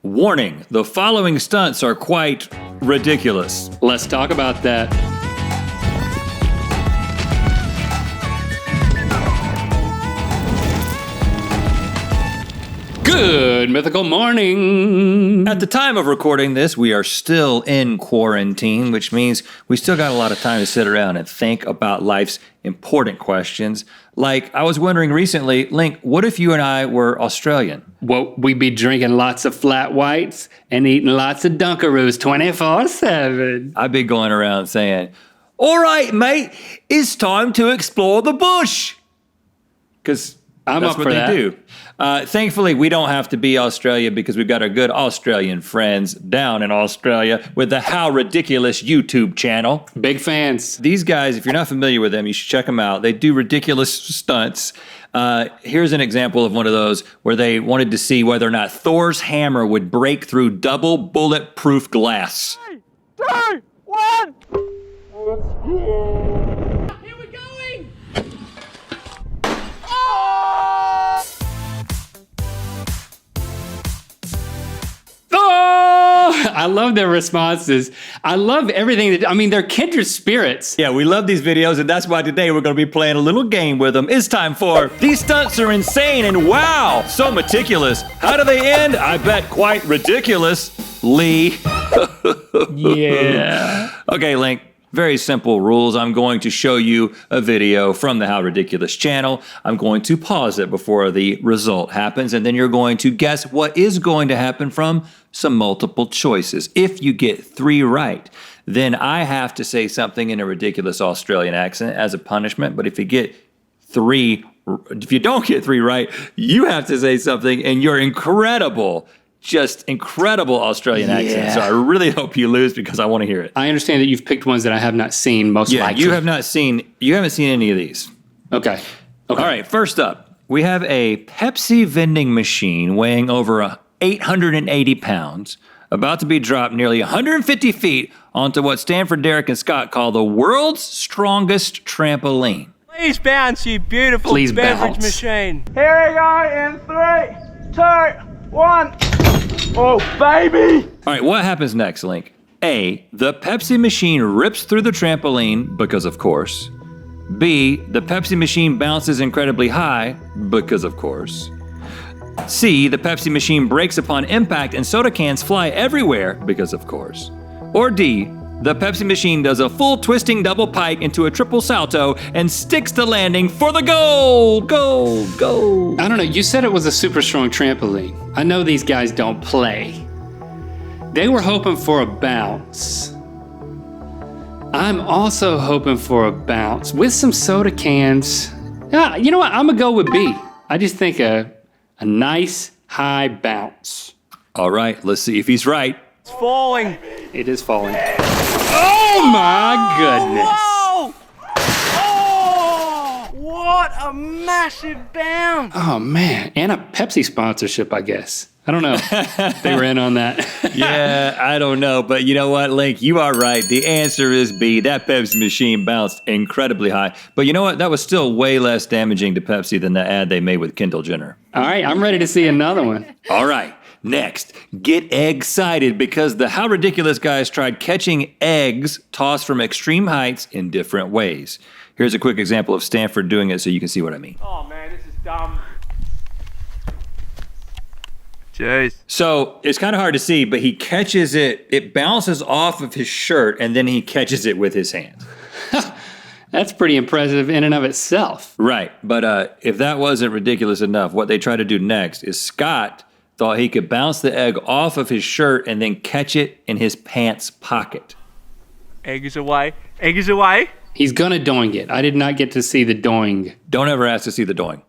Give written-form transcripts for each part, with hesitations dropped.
Warning, the following stunts are quite ridiculous. Let's talk about that. Good mythical morning. At the time of recording this, we are still in quarantine, which means we still got a lot of time to sit around and think about life's important questions. Like, I was wondering recently, Link, what if you and I were Australian? Well, we'd be drinking lots of flat whites and eating lots of Dunkaroos 24/7. I'd be going around saying, all right, mate, it's time to explore the bush. Because I'm that's up what for they that. do. Thankfully, we don't have to be Australia because we've got our good Australian friends down in Australia with the How Ridiculous YouTube channel. Big fans. These guys, if you're not familiar with them, you should check them out. They do ridiculous stunts. Here's an example of one of those where they wanted to see whether or not Thor's hammer would break through double bulletproof glass. 3, 2, 1. Here we're going! Oh, I love their responses. I love everything. They're kindred spirits. Yeah, we love these videos, and that's why today we're going to be playing a little game with them. It's time for These Stunts Are Insane, and wow, so meticulous. How do they end? I bet quite ridiculously. Yeah. Okay, Link. Very simple rules. I'm going to show you a video from the How Ridiculous channel. I'm going to pause it before the result happens, and then you're going to guess what is going to happen from some multiple choices. If you get 3 right, then I have to say something in a ridiculous Australian accent as a punishment. But if you don't get 3 right, you have to say something in your just incredible Australian accent. So I really hope you lose because I want to hear it. I understand that you've picked ones that I have not seen, most likely. You haven't seen any of these. Okay. All right, first up, we have a Pepsi vending machine weighing over 880 pounds, about to be dropped nearly 150 feet onto what Stanford, Derek, and Scott call the world's strongest trampoline. Please bounce, you beautiful Please beverage bounce. machine. Here we go in 3, 2, 1. Oh, baby! All right, what happens next, Link? A, the Pepsi machine rips through the trampoline, because of course. B, the Pepsi machine bounces incredibly high, because of course. C, the Pepsi machine breaks upon impact and soda cans fly everywhere, because of course. Or D, the Pepsi machine does a full twisting double pike into a triple salto and sticks the landing for the goal. Goal. I don't know. You said it was a super strong trampoline. I know these guys don't play. They were hoping for a bounce. I'm also hoping for a bounce with some soda cans. You know what? I'm going to go with B. I just think a nice high bounce. All right, let's see if he's right. It's falling. It is falling. Oh my goodness. Whoa! Oh, what a massive bounce. Oh man, and a Pepsi sponsorship, I guess. I don't know. They were in on that. Yeah, I don't know, but you know what, Link? You are right. The answer is B. That Pepsi machine bounced incredibly high. But you know what? That was still way less damaging to Pepsi than the ad they made with Kendall Jenner. All right, I'm ready to see another one. All right. Next, get excited because the How Ridiculous guys tried catching eggs tossed from extreme heights in different ways. Here's a quick example of Stanford doing it so you can see what I mean. Oh man, this is dumb. Jeez. So it's kind of hard to see, but he catches it. It bounces off of his shirt, and then he catches it with his hands. That's pretty impressive in and of itself. Right, but if that wasn't ridiculous enough, what they try to do next is Scott thought he could bounce the egg off of his shirt and then catch it in his pants pocket. Egg is away. Egg is away. He's gonna doing it. I did not get to see the doing. Don't ever ask to see the doing.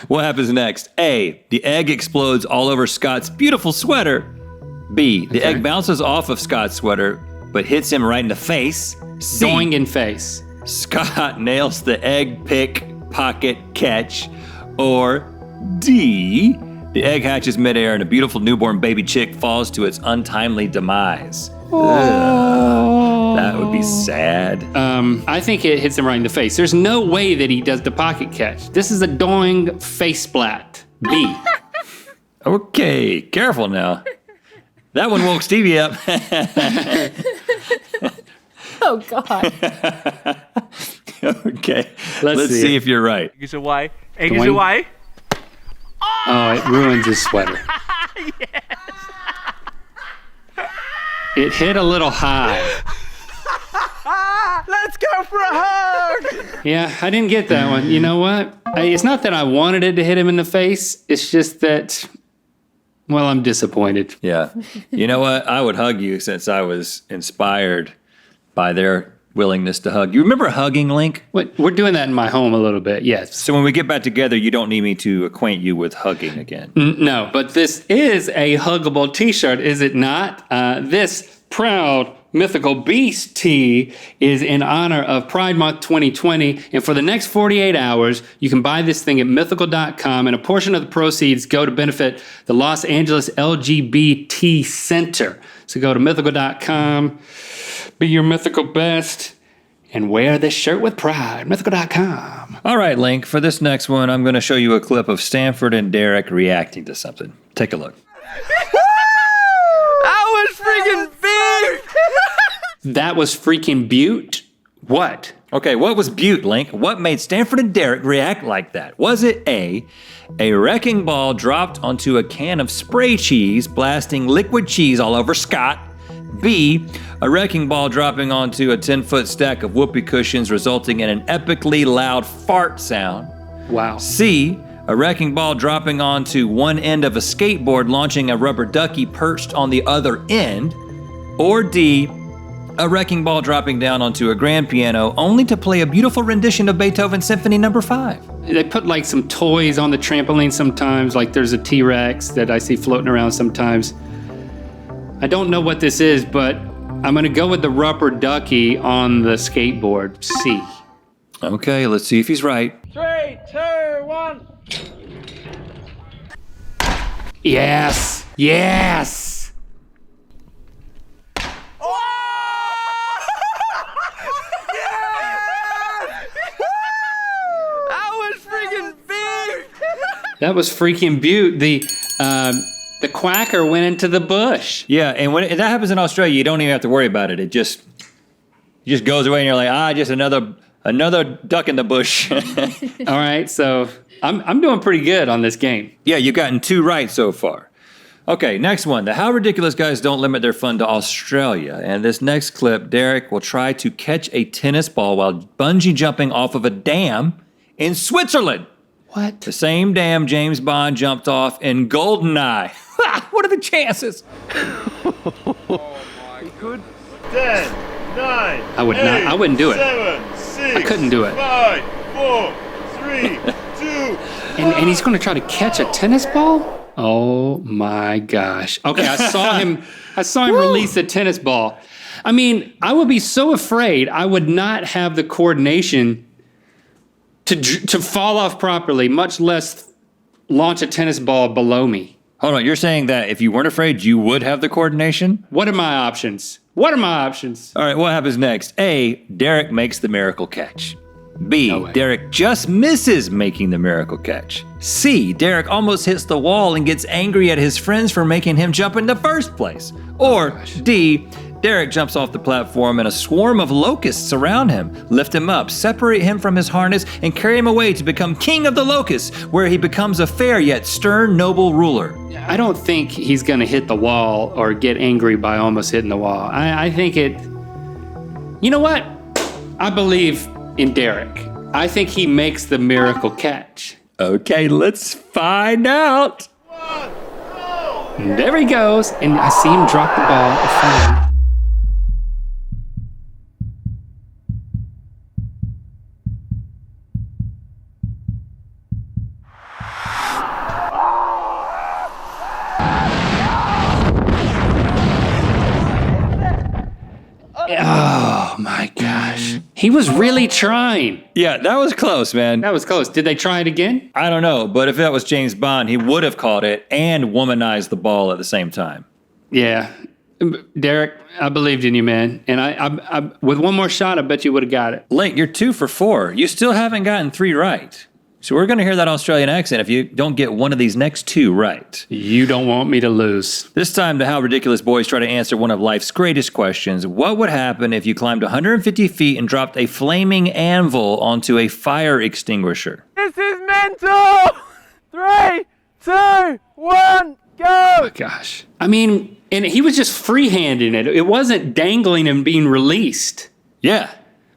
What happens next? A, the egg explodes all over Scott's beautiful sweater. B, the egg bounces off of Scott's sweater, but hits him right in the face. C, Doing in face. Scott nails the egg pick pocket catch. Or D, the egg hatches midair and a beautiful newborn baby chick falls to its untimely demise. Ugh, that would be sad. I think it hits him right in the face. There's no way that he does the pocket catch. This is a doing face splat. B. Okay, careful now. That one woke Stevie up. Oh, God. Okay. Let's see see if you're right. Eggs away. Eggs Dwayne? away. Oh, it ruins his sweater. It hit a little high. Let's go for a hug. Yeah, I didn't get that one. You know what? It's not that I wanted it to hit him in the face. It's just that, well, I'm disappointed. Yeah. You know what? I would hug you since I was inspired by their willingness to hug. You remember hugging, Link? We're doing that in my home a little bit, yes. So when we get back together, you don't need me to acquaint you with hugging again. No, but this is a huggable t-shirt, is it not? This proud Mythical Beast tee is in honor of Pride Month 2020. And for the next 48 hours, you can buy this thing at mythical.com, and a portion of the proceeds go to benefit the Los Angeles LGBT Center. So go to mythical.com, be your mythical best, and wear this shirt with pride. Mythical.com. All right, Link, for this next one, I'm going to show you a clip of Stanford and Derek reacting to something. Take a look. That was freaking big. That was freaking Butte. What? Okay, what was Butte, Link? What made Stanford and Derek react like that? Was it A, wrecking ball dropped onto a can of spray cheese, blasting liquid cheese all over Scott? B, a wrecking ball dropping onto a 10-foot stack of whoopee cushions, resulting in an epically loud fart sound? Wow. C, a wrecking ball dropping onto one end of a skateboard, launching a rubber ducky perched on the other end? Or D, a wrecking ball dropping down onto a grand piano only to play a beautiful rendition of Beethoven's Symphony No. 5? They put like some toys on the trampoline sometimes, like there's a T-Rex that I see floating around sometimes. I don't know what this is, but I'm gonna go with the rubber ducky on the skateboard, C. Okay, let's see if he's right. 3, 2, 1. Yes, yes. That was freaking big. That was freaking Butte. The quacker went into the bush. Yeah, and when that happens in Australia, you don't even have to worry about it. It just goes away, and you're like, just another duck in the bush. All right, so I'm doing pretty good on this game. Yeah, you've gotten 2 right so far. Okay, next one. The How Ridiculous guys don't limit their fun to Australia. And this next clip, Derek will try to catch a tennis ball while bungee jumping off of a dam in Switzerland. What? The same dam James Bond jumped off in GoldenEye. What are the chances? 10, 9. I would not. I wouldn't do it. 7, 6. I couldn't do it. 5, 4, 3, 2. And he's going to try to catch a tennis ball? Oh my gosh. Okay, I saw him release a tennis ball. I mean, I would be so afraid I would not have the coordination to fall off properly, much less launch a tennis ball below me. Hold on, you're saying that if you weren't afraid, you would have the coordination? What are my options? What are my options? All right, what happens next? A, Derek makes the miracle catch. B, No way. Derek just misses making the miracle catch. C, Derek almost hits the wall and gets angry at his friends for making him jump in the first place. Or D, Derek jumps off the platform and a swarm of locusts surround him, lift him up, separate him from his harness, and carry him away to become king of the locusts, where he becomes a fair yet stern, noble ruler. I don't think he's going to hit the wall or get angry by almost hitting the wall. I think it... You know what? I believe in Derek. I think he makes the miracle catch. Okay, let's find out. And there he goes, and I see him drop the ball in front of him. Oh my gosh. He was really trying. Yeah, that was close, man. That was close. Did they try it again? I don't know, but if that was James Bond, he would have caught it and womanized the ball at the same time. Yeah. Derek, I believed in you, man. And I with one more shot, I bet you would have got it. Link, you're 2 for 4. You still haven't gotten 3 right. So we're going to hear that Australian accent if you don't get one of these next two right. You don't want me to lose. This time, the How Ridiculous boys try to answer one of life's greatest questions. What would happen if you climbed 150 feet and dropped a flaming anvil onto a fire extinguisher? This is mental! 3, 2, 1, go! Oh, gosh. I mean, and he was just freehanding it. It wasn't dangling and being released. Yeah.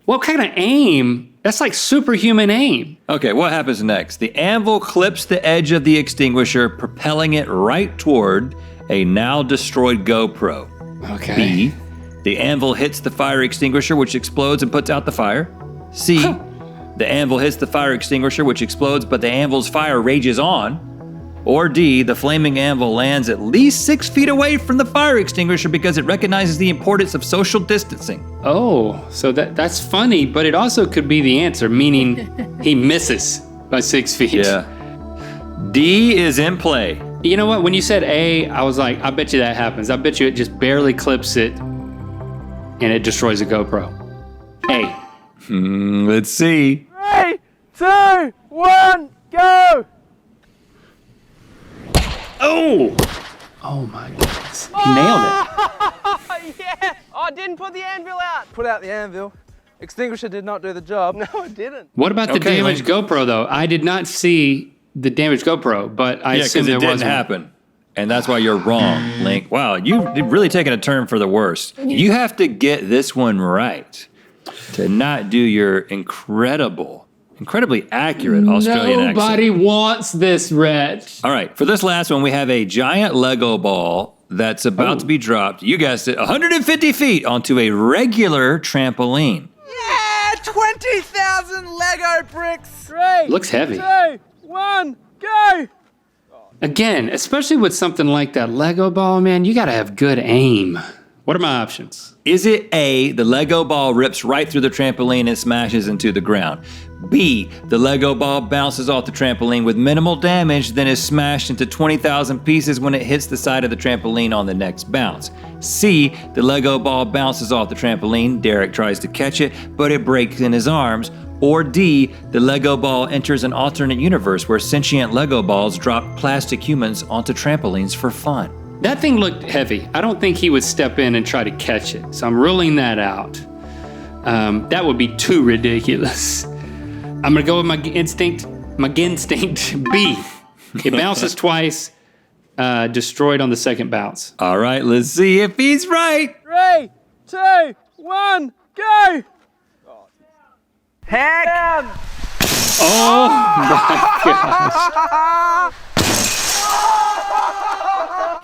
What kind of aim? That's like superhuman aim. Okay, what happens next? The anvil clips the edge of the extinguisher, propelling it right toward a now destroyed GoPro. Okay. B, the anvil hits the fire extinguisher, which explodes and puts out the fire. C, the anvil hits the fire extinguisher, which explodes, but the anvil's fire rages on. Or D, the flaming anvil lands at least 6 feet away from the fire extinguisher because it recognizes the importance of social distancing. Oh, so that's funny, but it also could be the answer, meaning he misses by 6 feet. Yeah. D is in play. You know what? When you said A, I was like, I bet you that happens. I bet you it just barely clips it and it destroys the GoPro. A. Let's see. 3, 2, 1, go! Oh! Oh my goodness. He nailed it. Yeah! Oh, I didn't put the anvil out. Put out the anvil. Extinguisher did not do the job. No, it didn't. What about the Okay, damaged GoPro though? I did not see the damaged GoPro, but I Yeah, assume because there it didn't was one. happen. And that's why you're wrong, Link. Wow, you've really taken a turn for the worse. You have to get this one right to not do your incredibly accurate Australian accent. Nobody wants this, Rhett. All right, for this last one, we have a giant Lego ball that's about to be dropped, you guessed it, 150 feet onto a regular trampoline. Yeah! 20,000 Lego bricks. 3, Looks heavy. 2, 1, go! Again, especially with something like that Lego ball, man, you gotta have good aim. What are my options? Is it A, the Lego ball rips right through the trampoline and smashes into the ground? B, the Lego ball bounces off the trampoline with minimal damage, then is smashed into 20,000 pieces when it hits the side of the trampoline on the next bounce. C, the Lego ball bounces off the trampoline, Derek tries to catch it, but it breaks in his arms. Or D, the Lego ball enters an alternate universe where sentient Lego balls drop plastic humans onto trampolines for fun. That thing looked heavy. I don't think he would step in and try to catch it, so I'm ruling that out. That would be too ridiculous. I'm gonna go with my instinct B. It bounces twice, destroyed on the second bounce. All right, let's see if he's right. 3, 2, 1, go! Heck! Oh my gosh.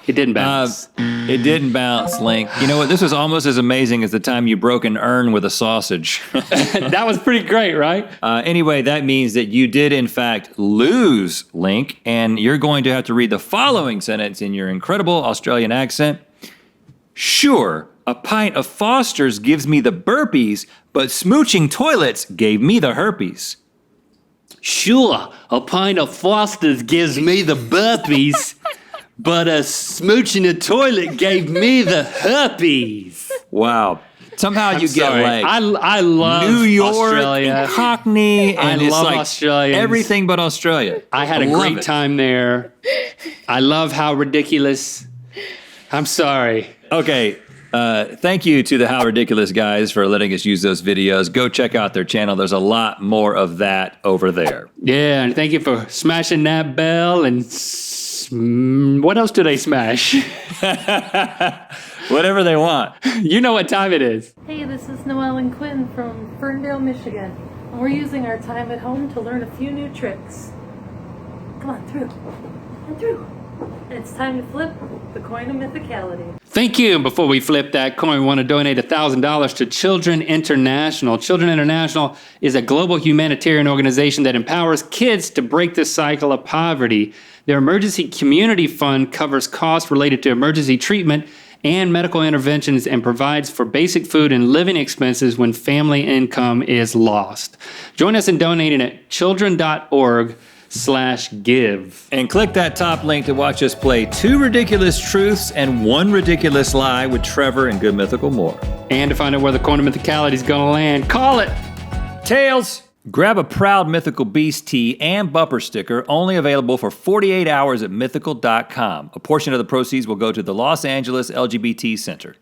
It didn't bounce. It didn't bounce, Link. You know what? This was almost as amazing as the time you broke an urn with a sausage. That was pretty great, right? Anyway, that means that you did, in fact, lose, Link, and you're going to have to read the following sentence in your incredible Australian accent. Sure, a pint of Foster's gives me the burpees, but smooching toilets gave me the herpes. Sure, a pint of Foster's gives me the burpees, but a smooching a toilet gave me the herpes. Wow. Somehow you get Sorry. like I love New York Australia. and Cockney, and I it's love like Australians. everything but Australia. I had a love great it. time there. I love how ridiculous. I'm sorry. Okay. Thank you to the How Ridiculous guys for letting us use those videos. Go check out their channel. There's a lot more of that over there. Yeah, and thank you for smashing that bell. And what else do they smash? Whatever they want. You know what time it is. Hey, this is Noelle and Quinn from Ferndale, Michigan. And we're using our time at home to learn a few new tricks. Come on, through. And through. And it's time to flip the coin of mythicality. Thank you. And before we flip that coin, we want to donate $1,000 to Children International. Children International is a global humanitarian organization that empowers kids to break the cycle of poverty. Their emergency community fund covers costs related to emergency treatment and medical interventions and provides for basic food and living expenses when family income is lost. Join us in donating at children.org/give. And click that top link to watch us play 2 ridiculous truths and 1 ridiculous lie with Trevor and Good Mythical more. And to find out where the coin of mythicality is going to land, call it. Tails! Grab a proud Mythical Beast tee and bumper sticker, only available for 48 hours at mythical.com. A portion of the proceeds will go to the Los Angeles LGBT Center.